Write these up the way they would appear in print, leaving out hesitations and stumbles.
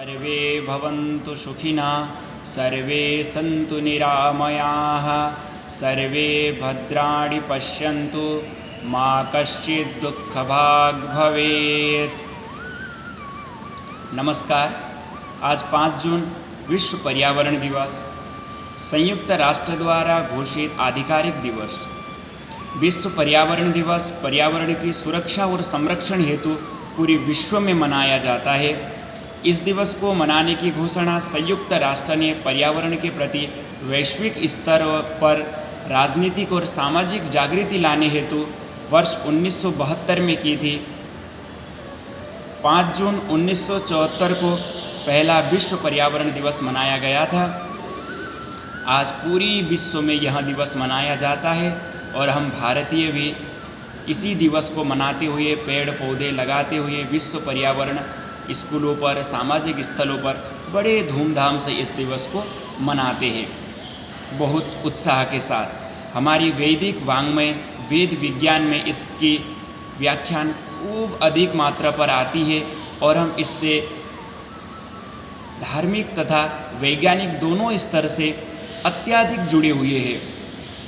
सर्वे भवन्तु सुखिनः, सर्वे सन्तु निरामयाः, सर्वे भद्राणि पश्यन्तु, मा कश्चित् दुःखभाग् भवेत्। नमस्कार। आज 5 जून विश्व पर्यावरण दिवस, संयुक्त राष्ट्र द्वारा घोषित आधिकारिक दिवस। विश्व पर्यावरण दिवस पर्यावरण की सुरक्षा और संरक्षण हेतु पूरी विश्व में मनाया जाता है। इस दिवस को मनाने की घोषणा संयुक्त राष्ट्र ने पर्यावरण के प्रति वैश्विक स्तर पर राजनीतिक और सामाजिक जागृति लाने हेतु वर्ष 1972 में की थी। 5 जून 1974 को पहला विश्व पर्यावरण दिवस मनाया गया था। आज पूरी विश्व में यह दिवस मनाया जाता है और हम भारतीय भी इसी दिवस को मनाते हुए पेड़ पौधे लगाते हुए विश्व पर्यावरण स्कूलों पर, सामाजिक स्थलों पर बड़े धूमधाम से इस दिवस को मनाते हैं, बहुत उत्साह के साथ। हमारी वैदिक वाङ्मय वेद विज्ञान में इसकी व्याख्यान खूब अधिक मात्रा पर आती है और हम इससे धार्मिक तथा वैज्ञानिक दोनों स्तर से अत्यधिक जुड़े हुए हैं।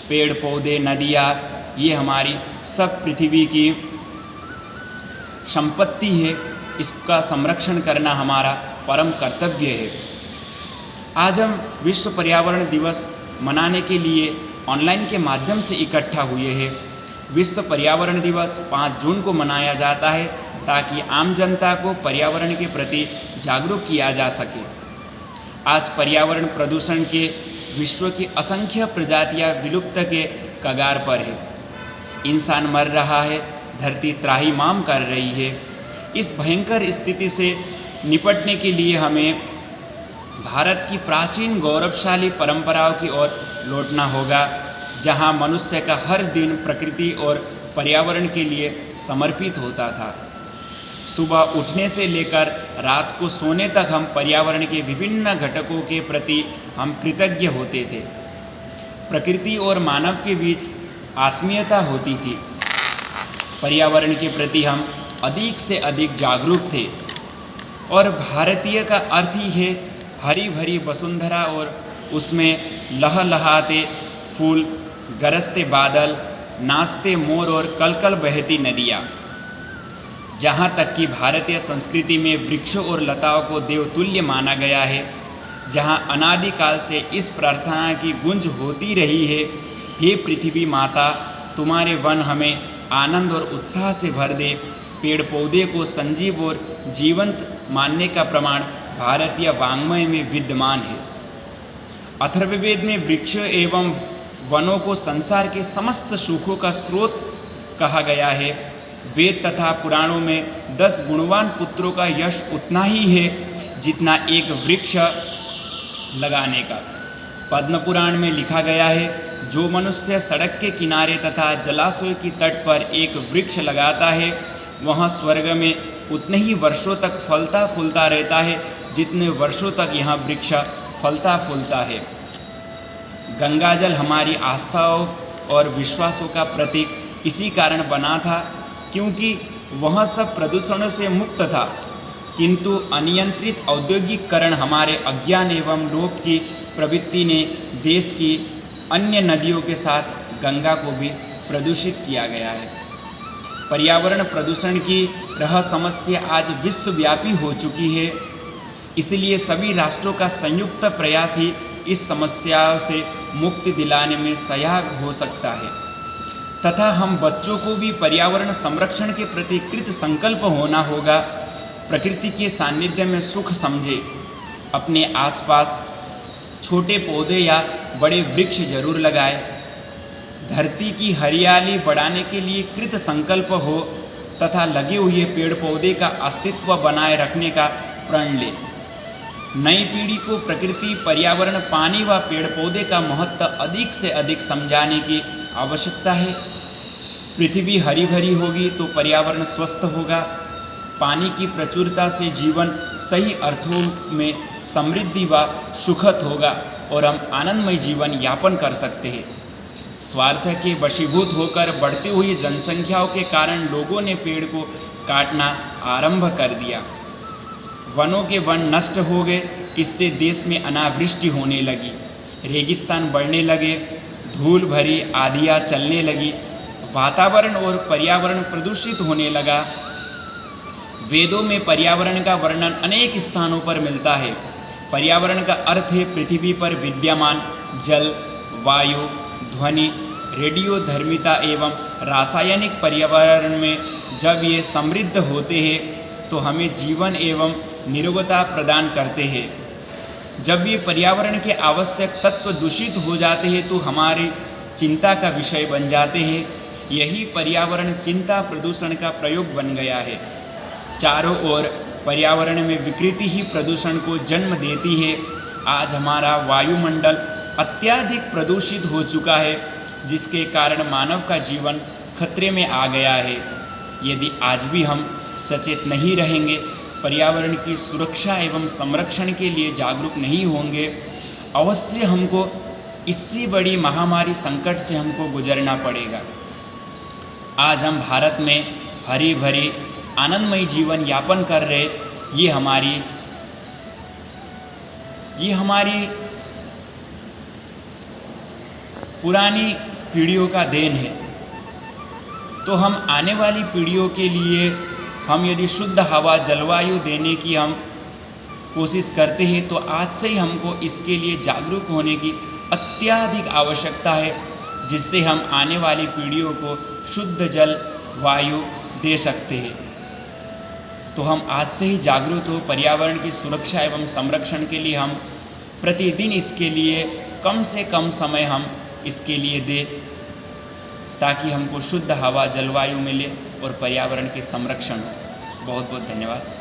पेड़ पौधे, नदियाँ, ये हमारी सब पृथ्वी की संपत्ति है। इसका संरक्षण करना हमारा परम कर्तव्य है। आज हम विश्व पर्यावरण दिवस मनाने के लिए ऑनलाइन के माध्यम से इकट्ठा हुए हैं। विश्व पर्यावरण दिवस 5 जून को मनाया जाता है ताकि आम जनता को पर्यावरण के प्रति जागरूक किया जा सके। आज पर्यावरण प्रदूषण के विश्व की असंख्य प्रजातियां विलुप्त के कगार पर है। इंसान मर रहा है, धरती त्राहिमाम कर रही है। इस भयंकर स्थिति से निपटने के लिए हमें भारत की प्राचीन गौरवशाली परंपराओं की ओर लौटना होगा, जहां मनुष्य का हर दिन प्रकृति और पर्यावरण के लिए समर्पित होता था। सुबह उठने से लेकर रात को सोने तक हम पर्यावरण के विभिन्न घटकों के प्रति हम कृतज्ञ होते थे। प्रकृति और मानव के बीच आत्मीयता होती थी। पर्यावरण के प्रति हम अधिक से अधिक जागरूक थे और भारतीय का अर्थ ही है हरी भरी वसुंधरा और उसमें लहलहाते फूल, गरजते बादल, नाचते मोर और कलकल बहती नदियाँ। जहाँ तक कि भारतीय संस्कृति में वृक्षों और लताओं को देवतुल्य माना गया है, जहाँ अनादिकाल से इस प्रार्थना की गूंज होती रही है, हे पृथ्वी माता, तुम्हारे वन हमें आनंद और उत्साह से भर दे। पेड़ पौधे को संजीव और जीवंत मानने का प्रमाण भारतीय वाङ्मय में विद्यमान है। अथर्ववेद में वृक्ष एवं वनों को संसार के समस्त सुखों का स्रोत कहा गया है। वेद तथा पुराणों में 10 गुणवान पुत्रों का यश उतना ही है जितना एक वृक्ष लगाने का। पद्म पुराण में लिखा गया है, जो मनुष्य सड़क के किनारे तथा जलाशय की तट पर एक वृक्ष लगाता है, वह स्वर्ग में उतने ही वर्षों तक फलता फूलता रहता है जितने वर्षों तक यह वृक्ष फलता फूलता है। गंगाजल हमारी आस्थाओं और विश्वासों का प्रतीक इसी कारण बना था, क्योंकि वह सब प्रदूषणों से मुक्त था। किंतु अनियंत्रित औद्योगिकरण, हमारे अज्ञान एवं लोभ की प्रवृत्ति ने देश की अन्य नदियों के साथ गंगा को भी प्रदूषित किया गया है। पर्यावरण प्रदूषण की यह समस्या आज विश्वव्यापी हो चुकी है। इसलिए सभी राष्ट्रों का संयुक्त प्रयास ही इस समस्याओं से मुक्ति दिलाने में सहायक हो सकता है तथा हम बच्चों को भी पर्यावरण संरक्षण के प्रति कृत संकल्प होना होगा। प्रकृति के सानिध्य में सुख समझे, अपने आसपास छोटे पौधे या बड़े वृक्ष जरूर लगाए। धरती की हरियाली बढ़ाने के लिए कृत संकल्प हो तथा लगे हुए पेड़ पौधे का अस्तित्व बनाए रखने का प्रण ले। नई पीढ़ी को प्रकृति, पर्यावरण, पानी व पेड़ पौधे का महत्व अधिक से अधिक समझाने की आवश्यकता है। पृथ्वी हरी भरी होगी तो पर्यावरण स्वस्थ होगा। पानी की प्रचुरता से जीवन सही अर्थों में समृद्धि व सुखद होगा और हम आनंदमय जीवन यापन कर सकते हैं। स्वार्थ के वशीभूत होकर बढ़ती हुई जनसंख्याओं के कारण लोगों ने पेड़ को काटना आरंभ कर दिया। वनों के वन नष्ट हो गए, इससे देश में अनावृष्टि होने लगी, रेगिस्तान बढ़ने लगे, धूल भरी आंधियाँ चलने लगी, वातावरण और पर्यावरण प्रदूषित होने लगा। वेदों में पर्यावरण का वर्णन अनेक स्थानों पर मिलता है। पर्यावरण का अर्थ है पृथ्वी पर विद्यमान जल, वायु, ध्वनि, रेडियोधर्मिता एवं रासायनिक पर्यावरण में जब ये समृद्ध होते हैं तो हमें जीवन एवं निरोगता प्रदान करते हैं। जब ये पर्यावरण के आवश्यक तत्व दूषित हो जाते हैं तो हमारी चिंता का विषय बन जाते हैं। यही पर्यावरण चिंता प्रदूषण का प्रयोग बन गया है। चारों ओर पर्यावरण में विकृति ही प्रदूषण को जन्म देती है। आज हमारा वायुमंडल अत्यधिक प्रदूषित हो चुका है, जिसके कारण मानव का जीवन खतरे में आ गया है। यदि आज भी हम सचेत नहीं रहेंगे, पर्यावरण की सुरक्षा एवं संरक्षण के लिए जागरूक नहीं होंगे, अवश्य हमको इससे बड़ी महामारी संकट से हमको गुजरना पड़ेगा। आज हम भारत में हरी भरी आनंदमय जीवन यापन कर रहे, ये हमारी पुरानी पीढ़ियों का देन है। तो हम आने वाली पीढ़ियों के लिए हम यदि शुद्ध हवा, जलवायु देने की हम कोशिश करते हैं तो आज से ही हमको इसके लिए जागरूक होने की अत्यधिक आवश्यकता है, जिससे हम आने वाली पीढ़ियों को शुद्ध जल, वायु दे सकते हैं। तो हम आज से ही जागरूक हो, पर्यावरण की सुरक्षा एवं संरक्षण के लिए हम प्रतिदिन इसके लिए कम से कम समय हम इसके लिए दें, ताकि हमको शुद्ध हवा, जलवायु मिले और पर्यावरण के संरक्षण हो। बहुत बहुत धन्यवाद।